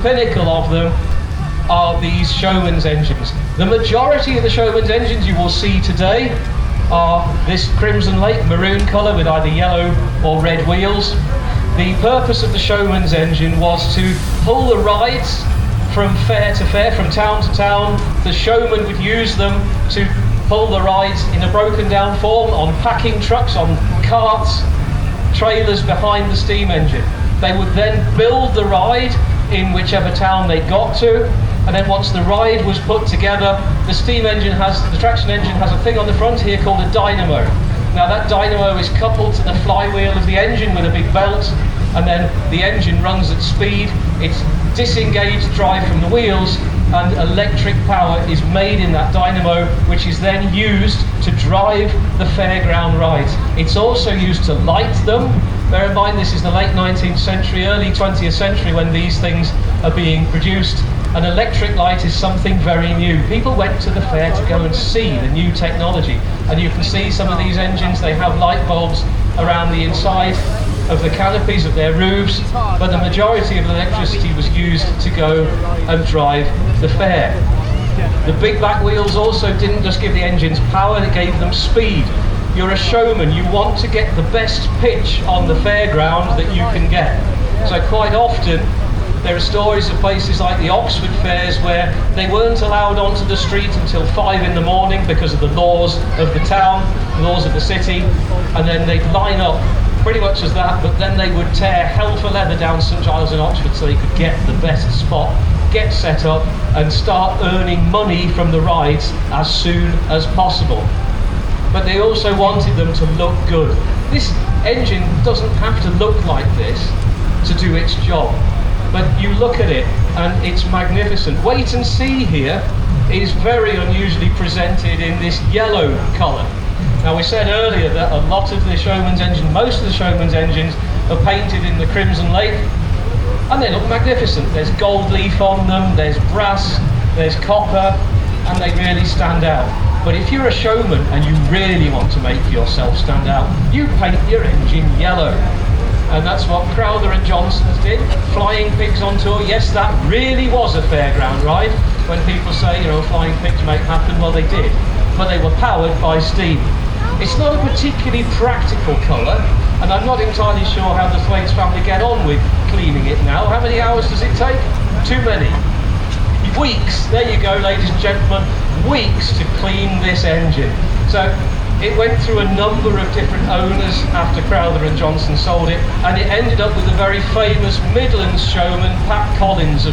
Pinnacle of them are these Showman's engines. The majority of the Showman's engines you will see today are this Crimson Lake maroon colour with either yellow or red wheels. The purpose of the Showman's engine was to pull the rides from fair to fair, from town to town. The showman would use them to pull the rides in a broken down form on packing trucks, on carts, trailers behind the steam engine. They would then build the ride in whichever town they got to, and then once the ride was put together, the traction engine has a thing on the front here called a dynamo. Now that dynamo is coupled to the flywheel of the engine with a big belt, and then the engine runs at speed. It's disengaged drive from the wheels, and electric power is made in that dynamo, which is then used to drive the fairground rides. It's also used to light them. Bear in mind, this is the late 19th century, early 20th century when these things are being produced. An electric light is something very new. People went to the fair to go and see the new technology, and you can see some of these engines, they have light bulbs around the inside of the canopies of their roofs, but the majority of the electricity was used to go and drive the fair. The big back wheels also didn't just give the engines power, they gave them speed. You're a showman, you want to get the best pitch on the fairground that you can get. So quite often there are stories of places like the Oxford fairs where they weren't allowed onto the street until 5 in the morning because of the laws of the town, laws of the city, and then they'd line up pretty much as that, but then they would tear hell for leather down St Giles in Oxford so they could get the best spot, get set up and start earning money from the rides as soon as possible. But they also wanted them to look good. This engine doesn't have to look like this to do its job, but you look at it and it's magnificent. Wait and See here is very unusually presented in this yellow colour. Now we said earlier that a lot of the Showman's engine, most of the Showman's engines are painted in the Crimson Lake, and they look magnificent. There's gold leaf on them, there's brass, there's copper, and they really stand out. But if you're a showman and you really want to make yourself stand out, you paint your engine yellow. And that's what Crowther and Johnson's did. Flying Pigs on tour, yes, that really was a fairground ride. When people say, flying pigs make happen, well they did. But they were powered by steam. It's not a particularly practical colour, and I'm not entirely sure how the Thwaites family get on with cleaning it now. How many hours does it take? Too many. Weeks, there you go ladies and gentlemen, weeks to clean this engine. So it went through a number of different owners after Crowther and Johnson sold it, and it ended up with the very famous Midlands showman Pat Collins of